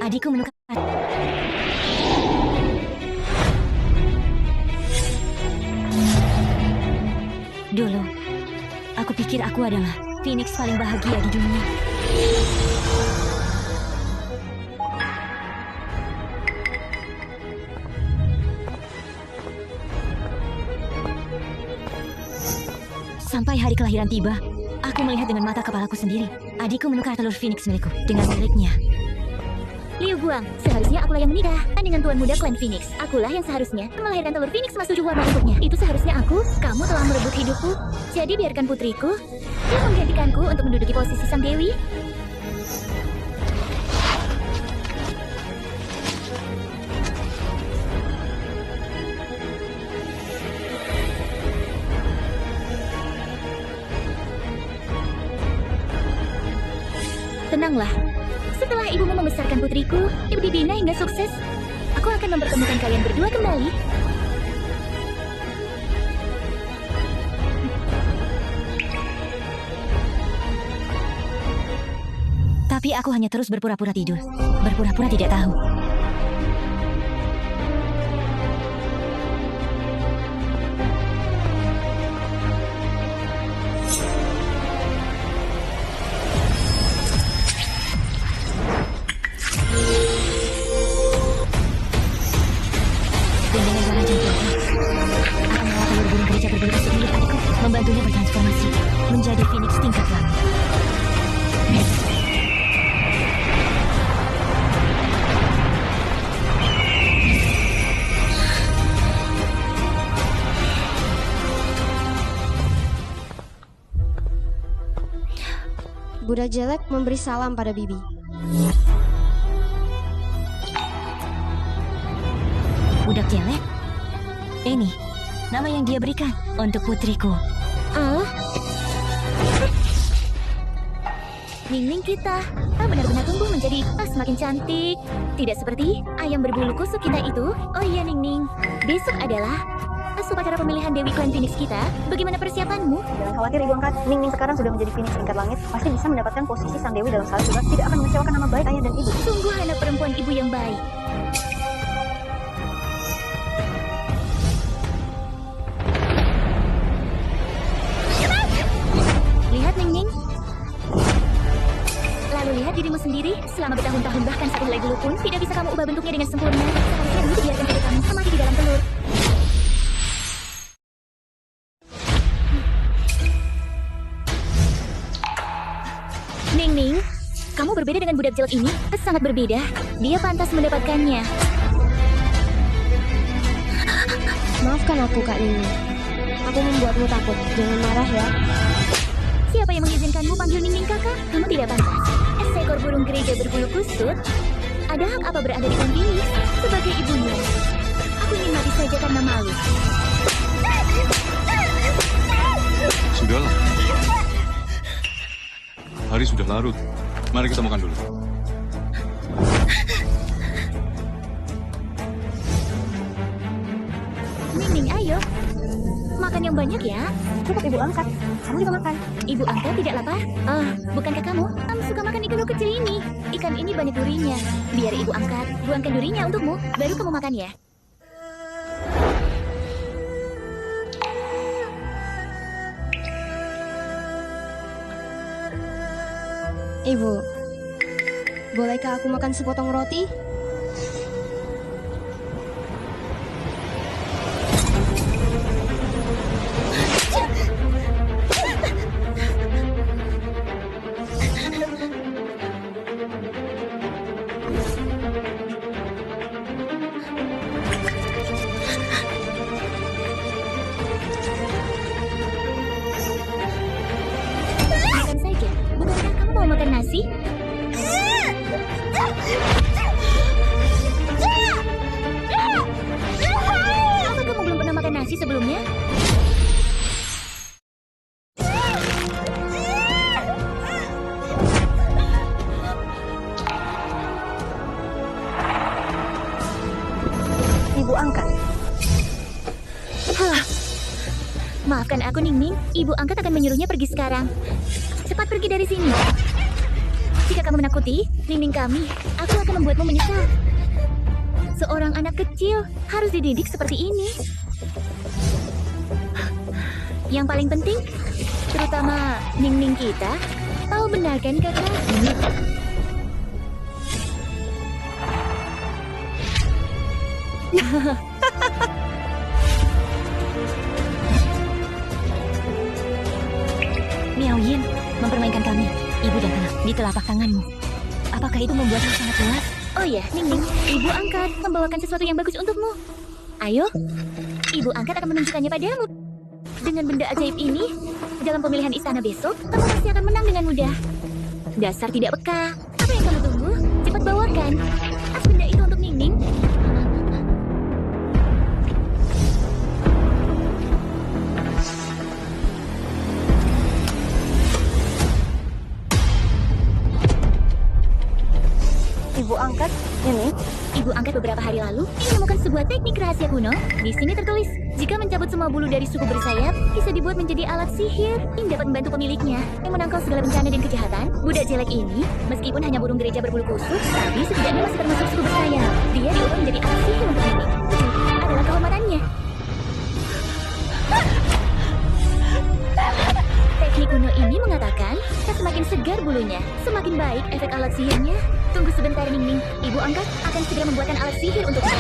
Adikku menukar. Dulu, aku pikir aku adalah Phoenix paling bahagia di dunia. Sampai hari kelahiran tiba, aku melihat dengan mata kepalaku sendiri. Adikku menukar telur Phoenix milikku dengan miliknya. Liu Guang, seharusnya akulah yang menikah dengan tuan muda klan Phoenix. Akulah yang seharusnya melahirkan telur Phoenix emas 7 warna untuknya. Itu seharusnya aku. Kamu telah merebut hidupku. Jadi biarkan putriku yang menggantikanku untuk menduduki posisi sang dewi. Tenanglah. Setelah ibumu membesarkan putriku, ibu dibina hingga sukses, aku akan mempertemukan kalian berdua kembali. Tapi aku hanya terus berpura-pura tidur, berpura-pura tidak tahu. Dengan darah jantungku, akan merawat telur burung gereja berbulu kusut milik adikku, membantunya bertransformasi menjadi Phoenix tingkat langit. Budak jelek memberi salam pada Bibi. Budak jelek? Ini nama yang dia berikan untuk putriku. Ning-ning kita benar-benar tumbuh menjadi semakin cantik. Tidak seperti ayam berbulu kusut kita itu. Oh iya Ning-ning, besok adalah upacara pemilihan Dewi Klan Phoenix kita. Bagaimana persiapanmu? Jangan khawatir Ibu Angkat, Ning-ning sekarang sudah menjadi Phoenix tingkat langit. Pasti bisa mendapatkan posisi sang dewi dalam saat juga. Tidak akan mengecewakan nama baik ayah dan ibu. Sungguh anak perempuan ibu yang baik. Lihat Ning-ning. Lalu lihat dirimu sendiri. Selama bertahun-tahun bahkan satu helai bulu pun tidak bisa kamu ubah bentuknya dengan sempurna. Seharusnya dulu dibiarkan saja kamu mati di dalam telur. Ning-ning, kamu berbeda dengan budak jelek ini. Sangat berbeda. Dia pantas mendapatkannya. Maafkan aku, Kak Nini. Aku membuatmu takut. Jangan marah ya. Siapa yang mengizinkanmu panggil Ning-ning kakak? Kamu tidak pantas. Seekor burung gereja berbulu kusut. Ada hak apa berada di Phoenix sebagai ibunya? Aku ingin mati saja karena malu. Sudahlah. Hari sudah larut. Mari kita makan dulu. Ning-ning, ayo. Makan yang banyak ya. Cukup Ibu Angkat, kamu juga makan. Ibu Angkat tidak lapar? Bukankah kamu? Kamu suka makan ikan lo kecil ini. Ikan ini banyak durinya. Biar Ibu Angkat buangkan durinya untukmu. Baru kamu makan ya. Ibu, bolehkah aku makan sepotong roti? Makan saja. Bukankah kamu mau makan nasi? Apa kamu belum pernah makan nasi sebelumnya? Ibu Angkat, Maafkan aku, Ning-ning. Ibu Angkat akan menyuruhnya pergi sekarang. Cepat pergi dari sini. Jika Jika kamu menakuti Ningning kami, aku akan membuatmu menyesal. Seorang anak kecil harus dididik seperti ini. Yang paling penting, terutama Ningning kita, tahu benar kan kakak? Miao Yin mempermainkan kami, ibu dan anak, di telapak tanganmu. Apakah itu membuatmu sangat puas? Oh ya, Ningning, ibu angkat membawakan sesuatu yang bagus untukmu. Ayo, ibu angkat akan menunjukkannya padamu. Dengan benda ajaib ini, dalam pemilihan istana besok, kamu pasti akan menang dengan mudah. Dasar tidak peka. Apa yang kamu tunggu? Cepat bawakan. Tas benda itu untuk Ningning. Ibu angkat ini. Ibu angkat beberapa hari lalu menemukan sebuah teknik rahasia kuno. Di sini tertulis, jika mencabut semua bulu dari suku bersayap, bisa dibuat menjadi alat sihir yang dapat membantu pemiliknya yang menangkal segala bencana dan kejahatan. Budak jelek ini, meskipun hanya burung gereja berbulu kusut, tapi setidaknya masih termasuk suku bersayap. Dia diubah menjadi alat sihir untuk ini. Itu adalah kehormatannya. Teknik kuno ini mengatakan, semakin segar bulunya, semakin baik efek alat sihirnya. Tunggu sebentar, Ningning. Ibu angkat akan segera membuatkan alat sihir untukmu.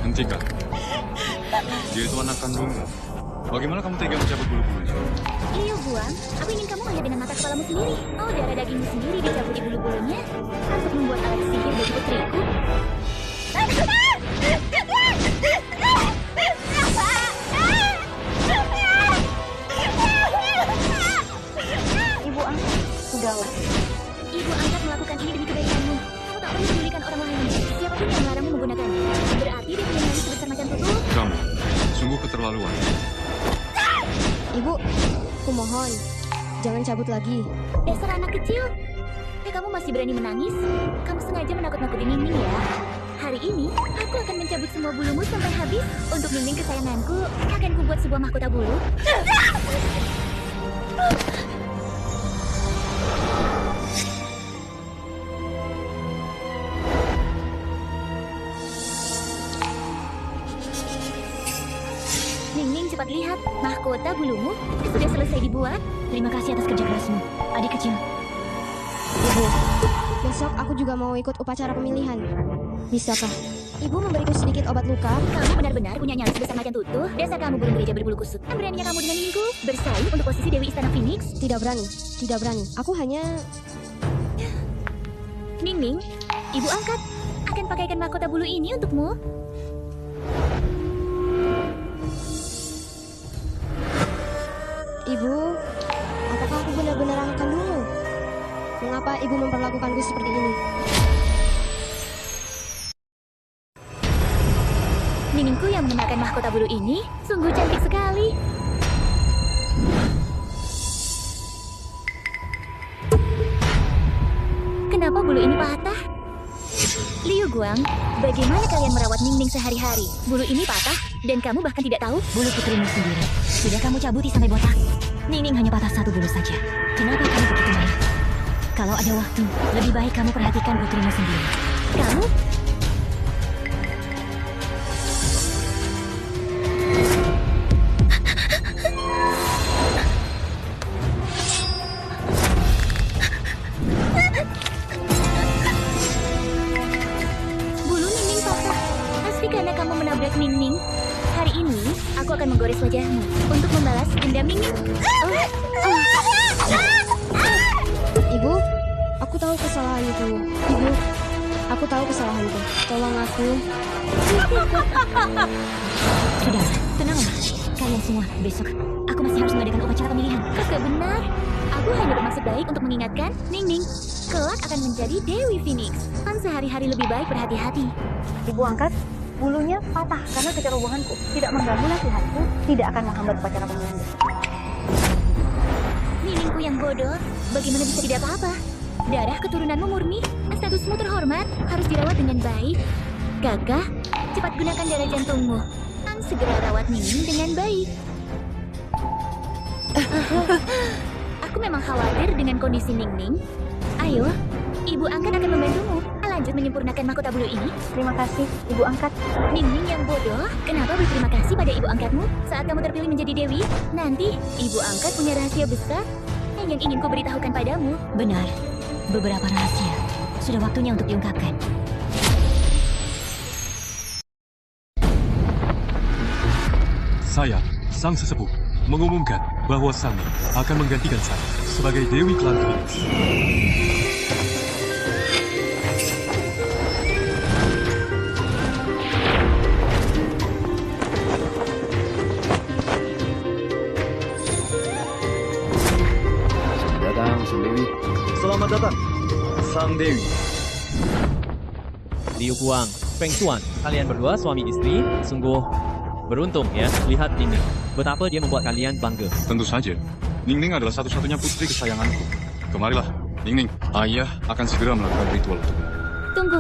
Hentikan. Dia itu anak kandungmu. Bagaimana kamu tega mencabut bulu-bulunya? Liu Guang, aku ingin kamu melihat dengan mata kepalamu sendiri. Oh, darah dagingmu sendiri dicabut di bulu-bulunya untuk membuat alat sihir bagi putriku. Ibu angkat. Sudahlah. Ibu angkat melakukan ini demi kebaikanmu. Kamu tak perlu medulikan orang lain. Siapapun yang melarangmu menggunakannya. Berarti dia punya nyali sebesar macan tutul. Kamu, sungguh keterlaluan. Ibu, aku mohon, jangan cabut lagi. Dasar anak kecil. Kamu masih berani menangis? Kamu sengaja menakut-nakuti Ningning ya? Hari ini, aku akan mencabut semua bulumu sampai habis. Untuk Ningning kesayanganku, akan kubuat sebuah mahkota bulu. Ningning, cepat lihat. Mahkota bulumu sudah selesai dibuat. Terima kasih atas kerja kerasmu, adik kecil. Ibu, besok aku juga mau ikut upacara pemilihan. Bisakah Ibu memberiku sedikit obat luka? Kamu benar-benar punya nyali sebesar macan tutul. Dasar kamu burung gereja berbulu kusut. Kan beraninya kamu dengan Ningku bersaing untuk posisi Dewi Istana Phoenix? Tidak berani, tidak berani. Aku hanya... Ningning, ibu angkat akan pakaikan mahkota bulu ini untukmu. Ibu, apakah aku benar-benar anak kandungmu? Mengapa ibu memperlakukanku seperti ini? Ningku yang mengenakan mahkota bulu ini sungguh cantik sekali. Kenapa bulu ini patah? Liu Guang, bagaimana kalian merawat Ningning sehari-hari? Bulu ini patah dan kamu bahkan tidak tahu? Bulu putrimu sendiri sudah kamu cabuti sampai botak. Ningning hanya patah satu bulu saja. Kenapa kamu begitu marah? Kalau ada waktu, lebih baik kamu perhatikan putrimu sendiri. Kamu? Bulu Ningning patah. Pasti karena kamu menabrak Ningning. Hari ini, aku akan menggores wajahmu untuk membalas dendam Ningning. Ibu, aku tahu kesalahanku. Ibu, aku tahu kesalahanku. Tolong aku. Sudah, tenanglah. Kalian semua, besok aku masih harus mengadakan upacara pemilihan. Kakak benar. Aku hanya bermaksud baik untuk mengingatkan Ningning kelak akan menjadi Dewi Phoenix. Kan sehari-hari lebih baik berhati-hati. Ibu angkat. bulunya patah karena kecerobohanku. Tidak mengganggu latihanku, tidak akan menghambat upacara pemilihan. Niningku yang bodoh, bagaimana bisa tidak apa-apa? Darah keturunanmu murni, statusmu terhormat, harus dirawat dengan baik. Kakak, cepat gunakan darah jantungmu. Dan segera rawat Nining dengan baik. Aku memang khawatir dengan kondisi Ningning. Ayo, ibu angkat akan membantumu. Lanjut menyempurnakan mahkota bulu ini. Terima kasih, ibu angkat. Ningning yang bodoh, kenapa berterima kasih pada ibu angkatmu saat kamu terpilih menjadi dewi? Nanti, ibu angkat punya rahasia besar yang ingin ku beritahukan padamu. Benar, beberapa rahasia. Sudah waktunya untuk diungkapkan. Saya, Sang Sesepuh, mengumumkan bahwa Sangni akan menggantikan saya sebagai Dewi Klan Phoenix. Selamat datang, Sang Dewi. Liu Guang, Feng Xuan, kalian berdua suami istri, sungguh beruntung ya lihat Ningning. Betapa dia membuat kalian bangga. Tentu saja, Ningning adalah satu-satunya putri kesayanganku. Kemarilah, Ningning. Ayah akan segera melakukan ritual untukmu. Tunggu.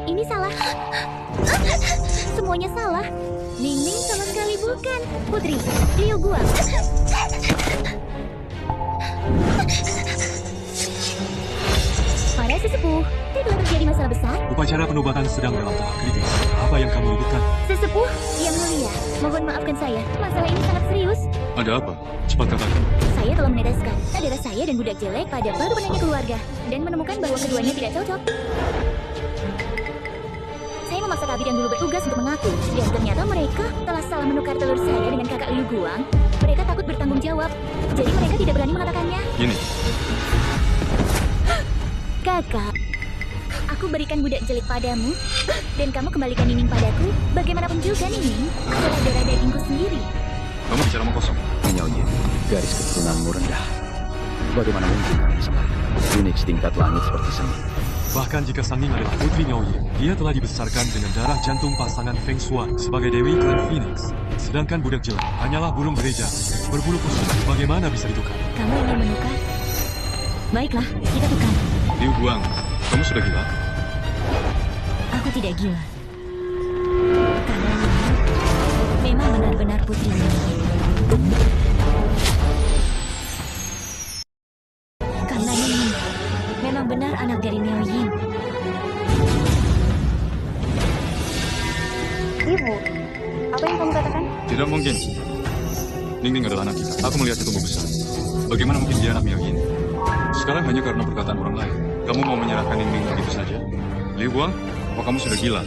Ini salah. Semuanya salah. Ningning sama sekali bukan putri Liu Guang. Para sesepuh, telah terjadi masalah besar. Upacara penobatan sedang dalam tahap kritis. Apa yang kamu ributkan? Sesepuh, yang mulia, mohon maafkan saya. Masalah ini sangat serius. Ada apa? Cepat katakan. Saya telah meneteskan darah saya dan budak jelek pada baru penanya keluarga dan menemukan bahwa keduanya tidak cocok. Saya memaksa Tabi dan dulu bertugas untuk mengaku dan ternyata mereka telah salah menukar telur saya dengan kakak Liu Guang. Mereka takut bertanggung jawab, jadi mereka tidak berani mengatakannya. Gini, Kakak, aku berikan budak jelek padamu dan kamu kembalikan Nining padaku. Bagaimanapun juga Nining adalah darah dagingku sendiri. kamu bicara omong kosong. Miao Yin, garis keturunanmu rendah. Bagaimana mungkin kamu bisa Phoenix tingkat langit seperti Sangni? Bahkan jika Sangning adalah putri Miao Yin, dia telah dibesarkan dengan darah jantung pasangan Feng Xuan sebagai Dewi Klan Phoenix. Sedangkan budak jelek hanyalah burung gereja berbulu kusut. Bagaimana bisa ditukar? Kamu ingin menukar? Baiklah, kita tukar. Liu Guang, kamu sudah gila? Aku tidak gila. Karena Ningning memang benar-benar putri Miao Yin. Karena Ningning memang benar anak dari Miao Yin. Ibu, apa yang kamu katakan? Tidak mungkin. Ningning adalah anak kita. Aku melihatnya tumbuh besar. Bagaimana mungkin dia anak Miao Yin? Sekarang hanya karena perkataan orang lain. Kamu mau menyerahkan Ningning begitu saja? Liu Guang, apa kamu sudah gila?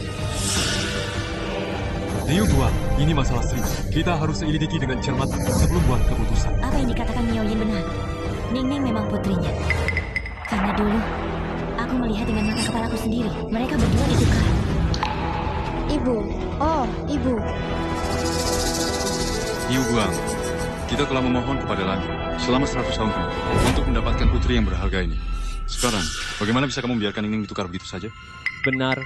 Liu Guang, ini masalah serius. Kita harus selidiki dengan cermat sebelum buat keputusan. Apa yang dikatakan Miao Yin benar. Ningning memang putrinya. Karena dulu, aku melihat dengan mata kepalaku sendiri. Mereka berdua ditukar. Ibu, oh, ibu. Liu Guang, kita telah memohon kepada langit selama 100 tahun kemudian untuk mendapatkan putri yang berharga ini. Sekarang, bagaimana bisa kamu membiarkan Ningning ditukar begitu saja? Benar,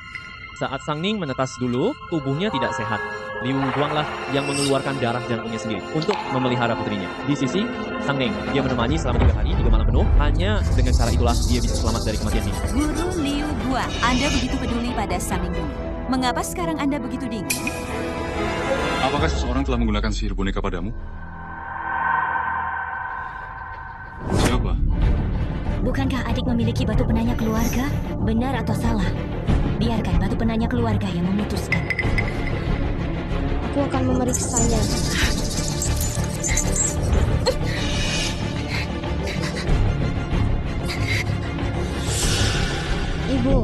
saat Sangning menetas dulu, tubuhnya tidak sehat. Liu Guanglah yang mengeluarkan darah jantungnya sendiri untuk memelihara putrinya. Di sisi Sangning, dia menemani selama 3 hari, 3 malam penuh. Hanya dengan cara itulah dia bisa selamat dari kematian ini. Guru Liu Guang, Anda begitu peduli pada Sangning dulu. Mengapa sekarang Anda begitu dingin? Apakah seseorang telah menggunakan sihir boneka padamu? Siapa? Bukankah adik memiliki batu penanya keluarga? Benar atau salah? Biarkan batu penanya keluarga yang memutuskan. Aku akan memeriksanya. Ibu,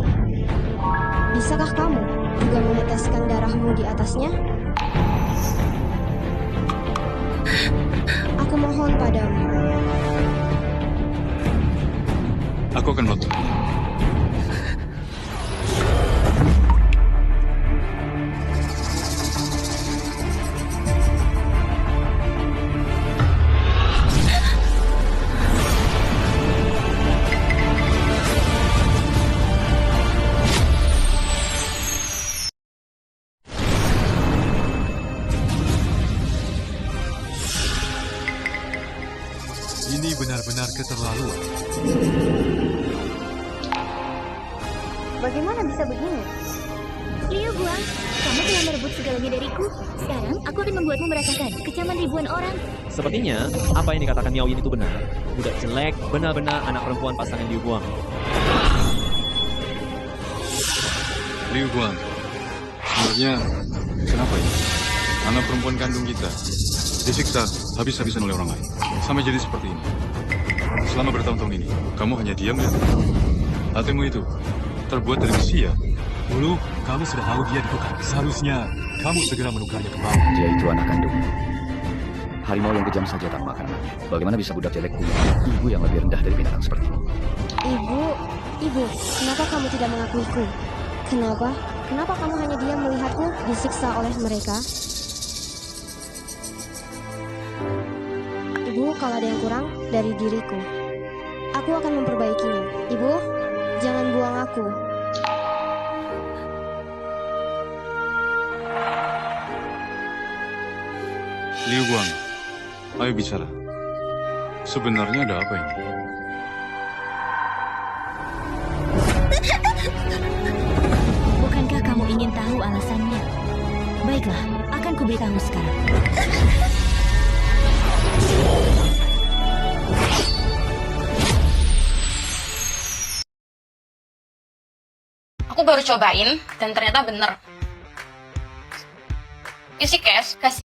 bisakah kamu juga meneteskan darahmu di atasnya? Aku mohon padamu. Aku akan melakukan. Ini benar-benar keterlaluan. Bagaimana bisa begini? Liu Guang, kamu telah merebut segalanya dariku. Sekarang aku akan membuatmu merasakan kecaman ribuan orang. Sepertinya apa yang dikatakan Miao Yin itu benar. Budak jelek, benar-benar anak perempuan pasangan Liu Guang. Liu Guang, sebenarnya kenapa ya? Anak perempuan kandung kita disiksa habis-habisan oleh orang lain. Sampai jadi seperti ini. Selama bertahun-tahun ini, kamu hanya diam dan hatimu itu terbuat dari besi ya? Dulu, kamu sudah tahu dia ditukar. Seharusnya kamu segera menukarnya kembali. Dia itu anak kandung. Harimau yang kejam saja tak makan anaknya. Bagaimana bisa budak jelek punya ibu yang lebih rendah dari binatang seperti ini? Ibu, kenapa kamu tidak mengakuiku? Kenapa? Kenapa kamu hanya diam melihatku disiksa oleh mereka? Ibu, kalau ada yang kurang dari diriku, aku akan memperbaikinya. Ibu, jangan buang aku. Liu Guang, ayo bicara. Sebenarnya ada apa ini? Bukankah kamu ingin tahu alasannya? Baiklah, akan kuberitahu sekarang. Aku baru cobain dan ternyata bener. Isi cash, kasih.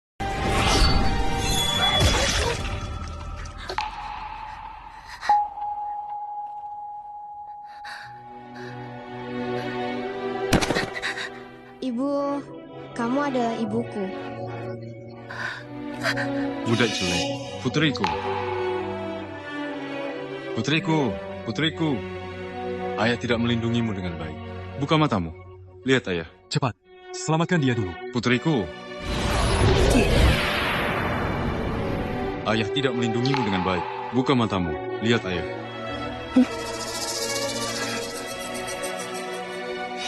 Ibu, kamu adalah ibuku. Budak jelek, putriku. Putriku. Ayah tidak melindungimu dengan baik. Buka matamu. Lihat ayah. Cepat, selamatkan dia dulu. Putriku. Ayah tidak melindungimu dengan baik. Buka matamu. Lihat ayah.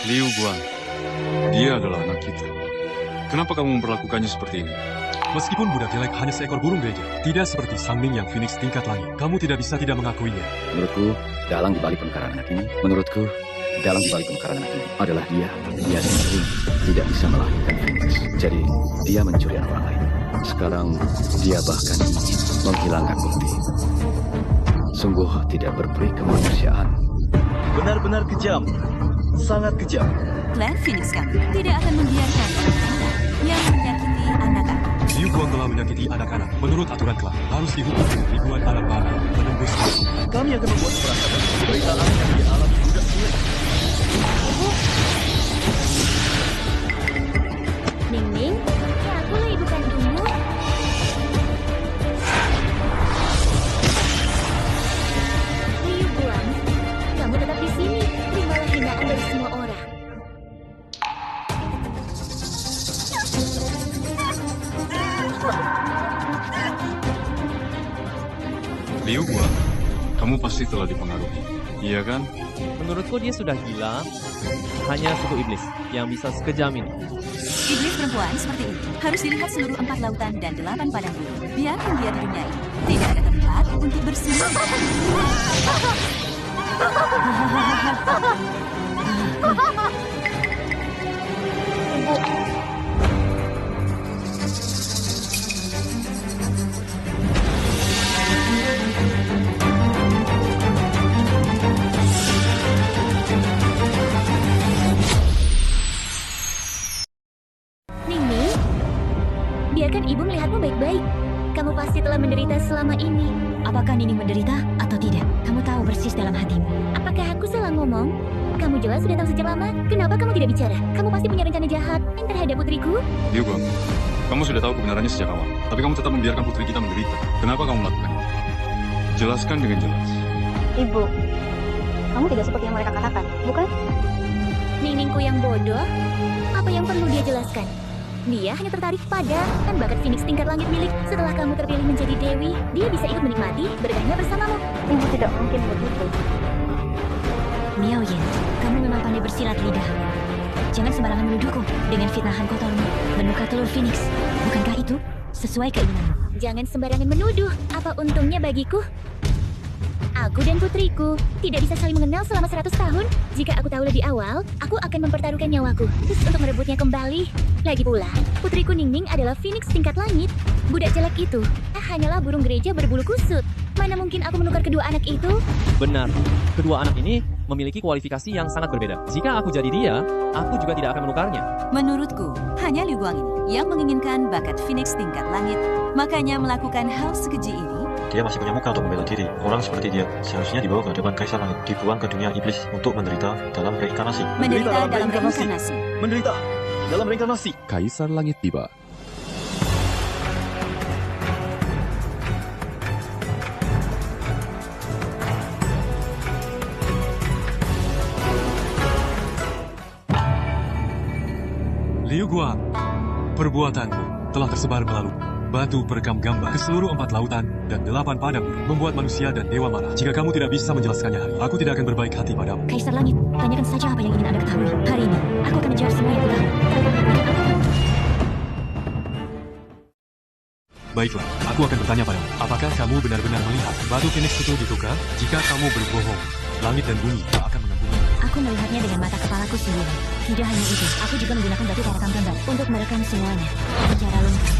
Liu Guang. Dia adalah anak kita. Kenapa kamu memperlakukannya seperti ini? Meskipun budak jelek hanya seekor burung gereja, tidak seperti Sang Ming yang Phoenix tingkat langit. Kamu tidak bisa tidak mengakuinya. Menurutku, dalang dibalik pemekaran anak ini, adalah dia. Dia sendiri tidak bisa melahirkan Phoenix. Jadi, dia mencuri anak orang lain. Sekarang, dia bahkan ingin menghilangkan bukti. Sungguh tidak berperi kemanusiaan. Benar-benar kejam. Sangat kejam. Klan Phoenix kami tidak akan membiarkan yang menyakiti anak-anak. Liu Guang telah menyakiti anak-anak. Menurut aturan klan, harus dihukum dengan ribuan anak panah menembus hukum. Kami akan membuat merasakan penderitaan yang dia alami budak jelek. Ning, ya akulah ibu kandungmu. Liu Guang, kamu tetap di sini. Terimalah hinaan dari semua orang. Liu Guang, kamu pasti telah dipengaruhi. Iya kan? Menurutku dia sudah gila. Hanya suku iblis yang bisa sekejam ini. Iblis perempuan seperti ini harus dilihat seluruh 4 lautan dan 8 padang gurun. Biarkan dia di dunia ini. Tidak ada tempat untuk bersembunyi. Ning, biarkan ibu melihatmu baik-baik. Kamu pasti telah menderita selama ini. Apakah Nining menderita atau tidak? Kamu tahu persis dalam hatimu. Apakah aku salah ngomong? Kamu jelas sudah tahu sejak lama. Kenapa kamu tidak bicara? Kamu pasti punya rencana jahat terhadap putriku. Liu Guang, kamu sudah tahu kebenarannya sejak awal. Tapi kamu tetap membiarkan putri kita menderita. Kenapa kamu melakukan ini? Jelaskan dengan jelas. Ibu, kamu tidak seperti yang mereka katakan, bukan? Ningku yang bodoh. Apa yang perlu dia jelaskan? Dia hanya tertarik pada bakat Phoenix tingkat langit milik. Setelah kamu terpilih menjadi Dewi, dia bisa ikut menikmati berkahnya bersamamu. Ibu tidak mungkin begitu. Miao Yin, kamu memang pandai bersilat lidah. Jangan sembarangan menuduhku dengan fitnahan kotormu menukar telur Phoenix. Bukankah itu sesuai keinginanmu. Jangan sembarangan menuduh. Apa untungnya bagiku? Aku dan putriku tidak bisa saling mengenal selama 100 tahun. Jika aku tahu lebih awal, aku akan mempertaruhkan nyawaku terus untuk merebutnya kembali. Lagi pula, putriku Ningning adalah Phoenix tingkat langit. Budak jelek itu hanyalah burung gereja berbulu kusut. Mana mungkin aku menukar kedua anak itu? Benar, kedua anak ini memiliki kualifikasi yang sangat berbeda. Jika aku jadi dia, aku juga tidak akan menukarnya. Menurutku, hanya Liu Guang ini yang menginginkan bakat Phoenix tingkat langit. Makanya melakukan hal sekeji ini. Dia masih punya muka untuk membela diri. Orang seperti dia seharusnya dibawa ke depan Kaisar Langit, dibuang ke dunia iblis untuk menderita dalam reinkarnasi. Menderita dalam reinkarnasi. Menderita dalam reinkarnasi. Kaisar Langit tiba. Liu Guang, perbuatanmu telah tersebar melalui batu perekam gambar ke seluruh 4 lautan dan 8 padang, membuat manusia dan dewa marah. Jika kamu tidak bisa menjelaskannya hari, aku tidak akan berbaik hati padamu. Kaisar Langit, tanyakan saja apa yang ingin Anda ketahui. Hari ini, aku akan menjawab semua yang tahu. Baiklah, aku akan bertanya padamu. Apakah kamu benar-benar melihat batu Phoenix itu ditukar? Jika kamu berbohong, langit dan bumi tak akan mengampuni. Aku melihatnya dengan mata kepalaku sendiri. Tidak hanya itu, aku juga menggunakan batu perekam gambar untuk merekam semuanya secara lengkap.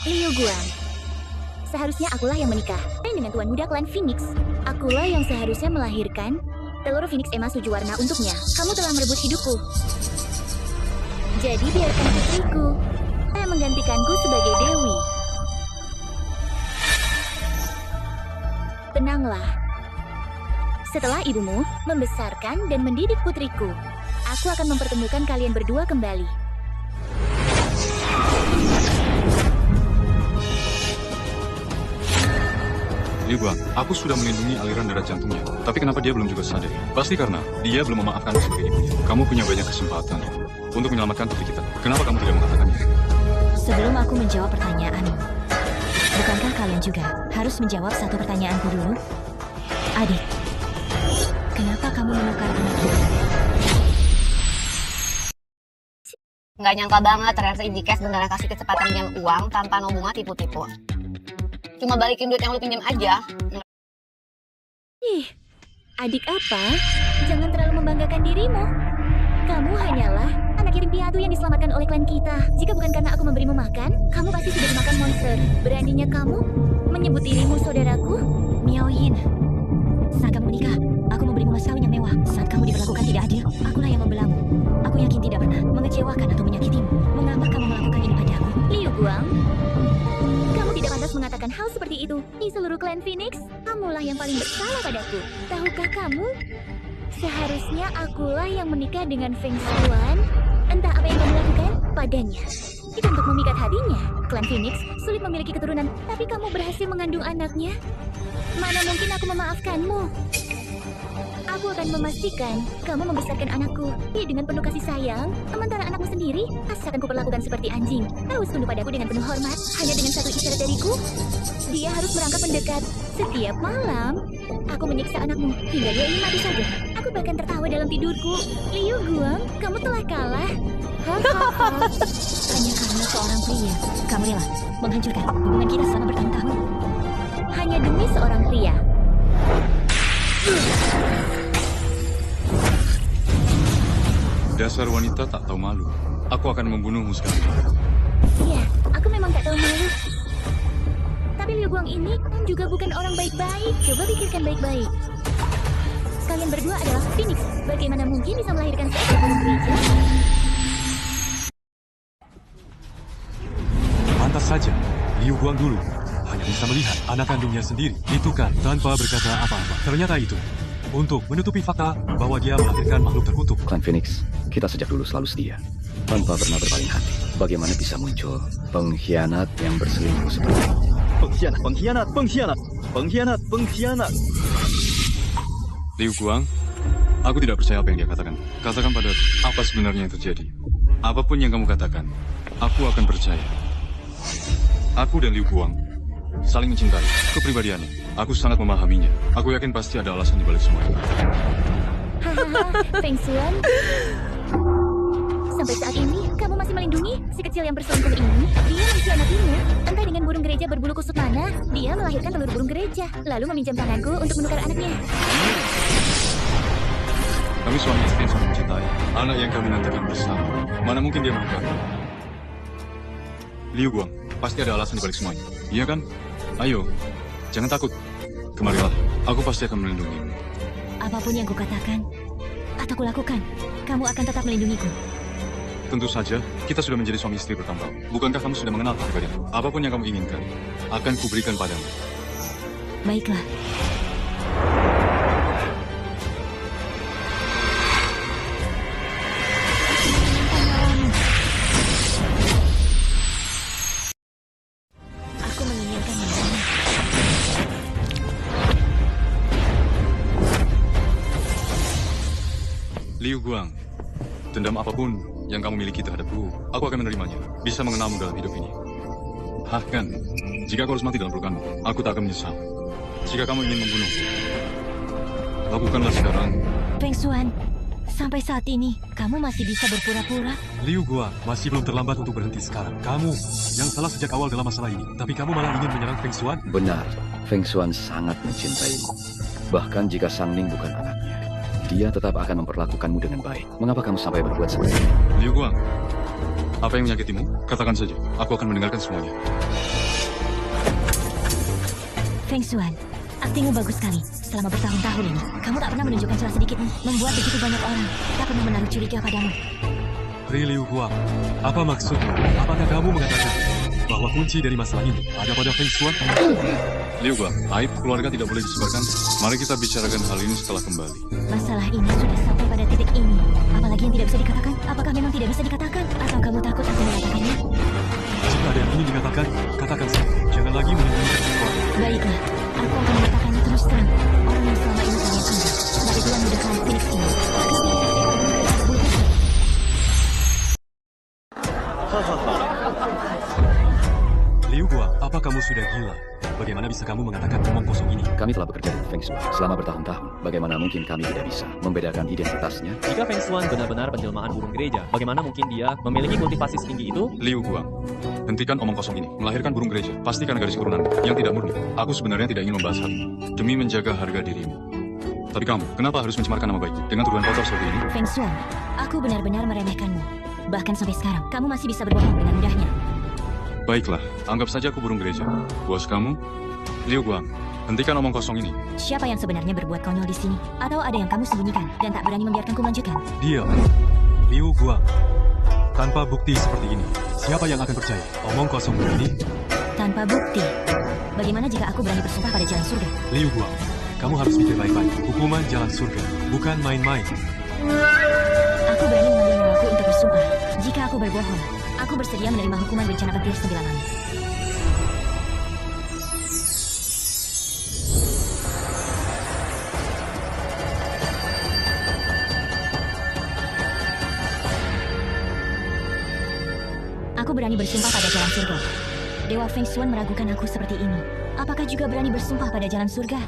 Liu Guang, seharusnya akulah yang menikah dengan Tuan Muda klan Phoenix. Akulah yang seharusnya melahirkan telur Phoenix emas 7 warna untuknya. Kamu telah merebut hidupku. Jadi biarkan putriku yang menggantikanku sebagai dewi. Tenanglah. Setelah ibumu membesarkan dan mendidik putriku, aku akan mempertemukan kalian berdua kembali. Liu Guang, aku sudah melindungi aliran darah jantungnya. Tapi kenapa dia belum juga sadar? Pasti karena dia belum memaafkanmu sebagai ibunya. Kamu punya banyak kesempatan untuk menyelamatkan putri kita. Kenapa kamu tidak mengatakannya? Sebelum aku menjawab pertanyaanmu, bukankah kalian juga harus menjawab satu pertanyaanku dulu? Adik, kenapa kamu menukar anak itu? Nggak nyangka banget ternyata Indikes beneran kasih kecepatan pinjam uang tanpa no bunga tipu-tipu. Cuma balikin duit yang lu pinjam aja. Ih, adik apa? Jangan terlalu membanggakan dirimu. Kamu hanyalah anak yatim piatu yang diselamatkan oleh klan kita. Jika bukan karena aku memberimu makan, kamu pasti sudah dimakan monster. Beraninya kamu menyebut dirimu saudaraku? Miao Yin, saat kamu menikah, aku memberimu mas kawin yang mewah. Saat kamu diperlakukan tidak adil, akulah yang membelamu. Aku yakin tidak pernah mengecewakan atau menyakitimu. Mengapa kamu melakukan ini padaku? Liu Guang, kamu tidak pantas mengatakan hal seperti itu. Di seluruh klan Phoenix, kamulah yang paling bersalah padaku. Tahukah kamu? Seharusnya akulah yang menikah dengan Feng Shuan. Entah apa yang kamu lakukan padanya. Itu untuk memikat hatinya. Klan Phoenix sulit memiliki keturunan, tapi kamu berhasil mengandung anaknya. Mana mungkin aku memaafkanmu? Aku akan memastikan kamu membesarkan anakku dengan penuh kasih sayang, sementara anakmu sendiri pasti akan kuperlakukan seperti anjing. Harus tunduk padaku dengan penuh hormat, hanya dengan satu isyarat dariku. Dia harus merangkap mendekat. Setiap malam, aku menyiksa anakmu hingga dia ingin mati saja. Aku bahkan tertawa dalam tidurku. Liu Guang, kamu telah kalah. Hahaha. Hanya karena seorang pria, kamu rela menghancurkan hubungan kita selama bertahun-tahun. Hanya demi seorang pria. Dasar wanita tak tahu malu. Aku akan membunuhmu sekarang. Iya, aku memang tak tahu malu. Tapi Liu Guang ini juga bukan orang baik-baik. Coba pikirkan baik-baik. Kalian berdua adalah Phoenix. Bagaimana mungkin bisa melahirkan seorang gereja? Pantas saja, Liu Guang dulu hanya bisa melihat anak kandungnya sendiri ditukar tanpa berkata apa-apa. Ternyata itu untuk menutupi fakta bahwa dia melahirkan makhluk terkutuk. Klan Phoenix, kita sejak dulu selalu setia, tanpa pernah berpaling hati. Bagaimana bisa muncul pengkhianat yang berselingkuh seperti ini? Pengkhianat, pengkhianat, pengkhianat, pengkhianat, pengkhianat. Liu Guang, aku tidak percaya apa yang dia katakan. Katakan pada apa sebenarnya yang terjadi. Apapun yang kamu katakan, aku akan percaya. Aku dan Liu Guang saling mencintai. Kepribadiannya, aku sangat memahaminya. Aku yakin pasti ada alasan di balik semua itu. Hahaha, Feng Xuan. Sampai saat ini, kamu masih melindungi si kecil yang berselingkuh ini. Dia mengkhianatimu. Entah dengan burung gereja berbulu kusut mana, dia melahirkan telur burung gereja, lalu meminjam tanganku untuk menukar anaknya. Kami suami istri yang saling mencintai. Anak yang kami nantikan bersama. Mana mungkin dia menukar? Liu Guang, pasti ada alasan di balik semuanya. Iya kan? Ayo, jangan takut. Kemarilah, aku pasti akan melindungimu. Apapun yang kukatakan atau kulakukan, kamu akan tetap melindungiku. Tentu saja, kita sudah menjadi suami istri bertahun-tahun. Bukankah kamu sudah mengenal kepribadianku? Apapun yang kamu inginkan, akan kuberikan padamu. Baiklah. Aku menginginkan yang lain. Liu Guang, dendam apapun yang kamu miliki terhadapku, aku akan menerimanya. Bisa mengenalmu dalam hidup ini. Bahkan, jika kau harus mati dalam pelukanmu, aku tak akan menyesal. Jika kamu ingin membunuhku, lakukanlah sekarang. Feng Xuan, sampai saat ini, kamu masih bisa berpura-pura? Liu Guang, masih belum terlambat untuk berhenti sekarang. Kamu yang salah sejak awal dalam masalah ini. Tapi kamu malah ingin menyerang Feng Xuan? Benar, Feng Xuan sangat mencintaimu. Bahkan jika Sang Ning bukan anaknya, dia tetap akan memperlakukanmu dengan baik. Mengapa kamu sampai berbuat seperti ini? Liu Guang, apa yang menyakitimu? Katakan saja, aku akan mendengarkan semuanya. Feng Xuan, aktingmu bagus sekali. Selama bertahun-tahun ini, kamu tak pernah menunjukkan celah sedikit pun, membuat begitu banyak orang tak pernah menaruh curiga padamu. Pri Liu Guang, apa maksudmu? Apakah kamu mengatakan bahwa kunci dari masalah ini ada pada Feng Xuan? Liu Guang, aib keluarga tidak boleh disebarkan. Mari kita bicarakan hal ini setelah kembali. Masalah ini sudah sampai pada titik ini. Apalagi yang tidak bisa dikatakan? Apakah memang tidak bisa dikatakan? Atau kamu takut aku mengatakannya? Jika ada yang ingin dikatakan, katakan saja. Jangan lagi menyembunyikan sesuatu. Baiklah, aku akan mengatakannya terus terang. Orang yang selama ini kalian anggap sebagai tuan muda klan Phoenix ini akan Liu Guang, apa kamu sudah gila? Bagaimana bisa kamu mengatakan omong kosong ini? Kami telah bekerja dengan Feng Xuan selama bertahun-tahun. Bagaimana mungkin kami tidak bisa membedakan identitasnya? Jika Feng Xuan benar-benar penjelmaan burung gereja, bagaimana mungkin dia memiliki kultivasi setinggi itu? Liu Guang, hentikan omong kosong ini. Melahirkan burung gereja, pastikan garis keturunan yang tidak murni. Aku sebenarnya tidak ingin membahas hal ini, demi menjaga harga dirimu. Tapi kamu, kenapa harus mencemarkan nama baikku dengan tuduhan kotor seperti ini? Feng Xuan, aku benar-benar meremehkanmu. Bahkan sampai sekarang, kamu masih bisa berbohong dengan mudahnya. Baiklah, anggap saja aku burung gereja. Bos kamu, Liu Guang, hentikan omong kosong ini. Siapa yang sebenarnya berbuat konyol di sini? Atau ada yang kamu sembunyikan dan tak berani membiarkanku melanjutkan? Diam, Liu Guang. Tanpa bukti seperti ini, siapa yang akan percaya omong kosong ini? Tanpa bukti? Bagaimana jika aku berani bersumpah pada jalan surga? Liu Guang, kamu harus pikir baik-baik. Hukuman jalan surga, bukan main-main. Aku berani mengambil nyawaku untuk bersumpah. Jika aku berbohong, aku bersedia menerima hukuman bencana petir 9 langit. Aku berani bersumpah pada jalan surga. Dewa Feng Xuan meragukan aku seperti ini. Apakah juga berani bersumpah pada jalan surga?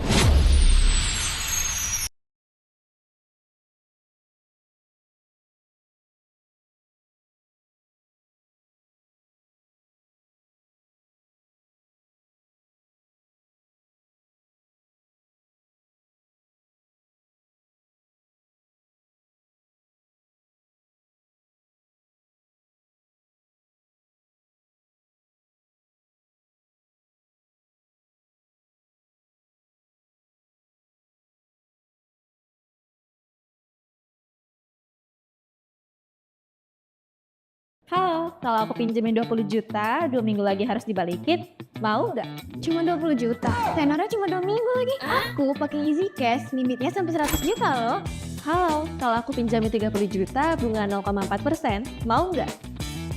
Halo, kalau aku pinjemin 20 juta, 2 minggu lagi harus dibalikin, mau nggak? Cuma 20 juta? Tenornya cuma 2 minggu lagi. Aku pakai easy cash, limitnya sampai 100 juta loh. Halo, kalau aku pinjamin 30 juta, bunga 0,4%, mau nggak?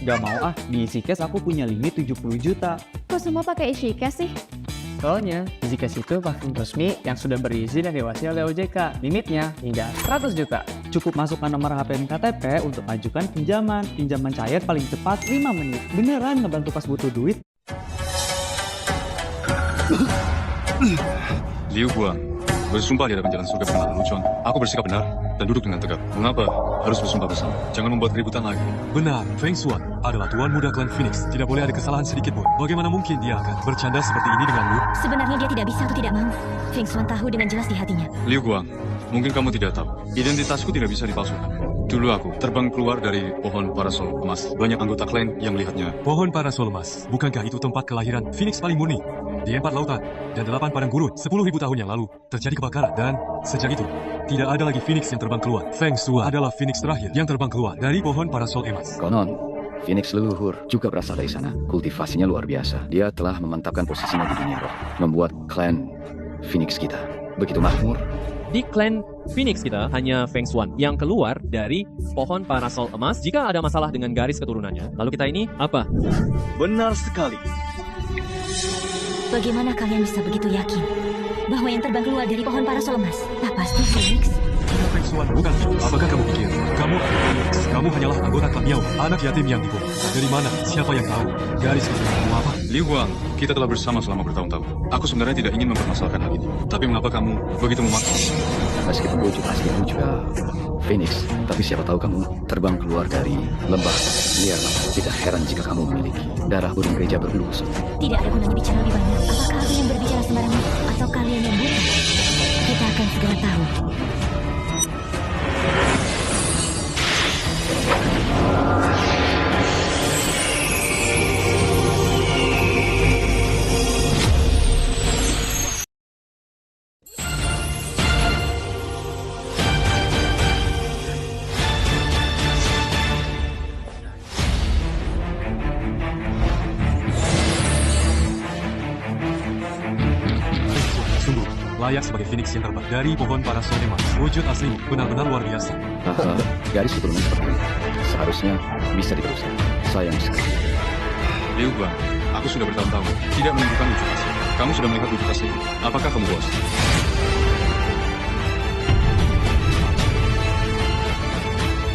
Gak mau ah, di Easy Cash aku punya limit 70 juta. Kok semua pakai Easy Cash sih? Soalnya, Easy Cash itu platform resmi yang sudah berizin dan diawasi oleh OJK. Limitnya hingga 100 juta. Cukup masukkan nomor HP dan KTP untuk ajukan pinjaman. Pinjaman cair paling cepat 5 menit. Beneran ngebantu pas butuh duit. Liu Guang, bersumpah di hadapan jalan surga bernama lelucon. Aku bersikap benar dan duduk dengan tegap. Mengapa harus bersumpah bersama? Jangan membuat keributan lagi. Benar, Feng Xuan adalah tuan muda klan Phoenix. Tidak boleh ada kesalahan sedikit pun. Bagaimana mungkin dia akan bercanda seperti ini dengan Lu? Sebenarnya dia tidak bisa atau tidak mau. Feng Xuan tahu dengan jelas di hatinya. Liu Guang, mungkin kamu tidak tahu. Identitasku tidak bisa dipalsukan. Dulu aku terbang keluar dari pohon parasol emas. Banyak anggota klan yang melihatnya. Pohon parasol emas, bukankah itu tempat kelahiran Phoenix paling murni? Di 4 lautan dan 8 padang gurun 10.000 tahun yang lalu terjadi kebakaran dan sejak itu tidak ada lagi Phoenix yang terbang keluar. Feng Xuan adalah Phoenix terakhir yang terbang keluar dari pohon parasol emas. Konon, Phoenix leluhur juga berasal dari sana. Kultivasinya luar biasa. Dia telah memantapkan posisinya di dunia roh, membuat klan Phoenix kita begitu makmur. Di klan Phoenix kita hanya Feng Xuan yang keluar dari pohon parasol emas jika ada masalah dengan garis keturunannya. Lalu kita ini apa? Benar sekali. Bagaimana kalian bisa begitu yakin bahwa yang terbang keluar dari pohon parasol emas tak pasti Phoenix? Jika Feng Xuan bukan Chu, apakah kamu pikir kamu adalah Phoenix? Kamu hanyalah anggota klan Miao, anak yatim yang dibunuh. Dari mana? Siapa yang tahu? Garis keturunanmu apa? Liu Guang, kita telah bersama selama bertahun-tahun. Aku sebenarnya tidak ingin mempermasalahkan hal ini. Tapi mengapa kamu begitu memaksa? Meskipun wujud aslimu juga Phoenix, tapi siapa tahu kamu terbang keluar dari lembah liarlah. Tidak heran jika kamu memiliki darah burung gereja berbulu kusut. Tidak ada gunanya bicara lebih banyak. Apakah aku yang berbicara sembarangan atau kalian yang buta? Kita akan segera tahu. Layak sebagai Phoenix yang terbang dari pohon parasol emas. Wujud aslimu benar-benar luar biasa. Garis keturunan seperti ini seharusnya bisa diteruskan. Sayang sekali. Liu Guang, aku sudah bertahun-tahun tidak menunjukkan wujud asli. Kamu sudah melihat wujud asli. Apakah kamu puas?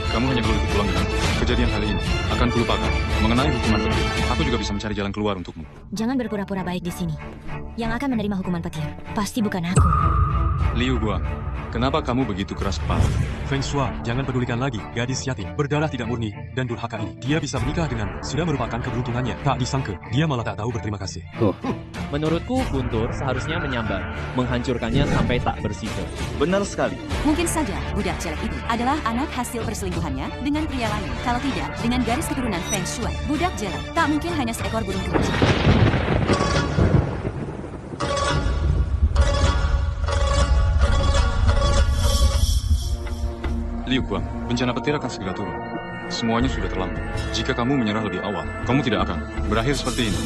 Kamu hanya perlu ikut pulang denganku. Kejadian kali ini akan kulupakan. Mengenai hukuman petir, aku juga bisa mencari jalan keluar untukmu. Jangan berpura-pura baik di sini. Yang akan menerima hukuman petir pasti bukan aku. Liu Guang, kenapa kamu begitu keras kepala? Feng Xuan, jangan pedulikan lagi gadis yatim berdarah tidak murni dan durhaka ini. Dia bisa menikah dengan sudah merupakan keberuntungannya. Tak disangka, dia malah tak tahu berterima kasih. Menurutku, Guntur seharusnya menyambar, menghancurkannya sampai tak bersisa. Benar sekali. Mungkin saja budak jelek itu adalah anak hasil perselingkuhannya dengan pria lain. Kalau tidak, dengan garis keturunan Feng Xuan, budak jelek tak mungkin hanya seekor burung gereja. Liu Guang, bencana petir akan segera turun. Semuanya sudah terlambat. Jika kamu menyerah lebih awal, kamu tidak akan berakhir seperti ini.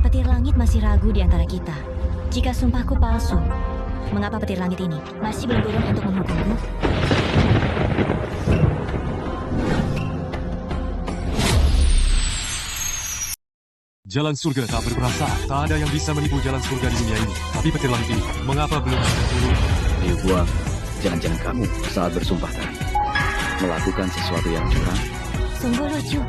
Petir langit masih ragu di antara kita. Jika sumpahku palsu, mengapa petir langit ini masih belum turun untuk menghukumku? Jalan surga tak berperasaan. Tak ada yang bisa menipu jalan surga di dunia ini. Tapi petir langit ini, mengapa belum bisa turun? Liu Guang, jangan-jangan kamu saat bersumpah tadi melakukan sesuatu yang curang? Sungguh lucu.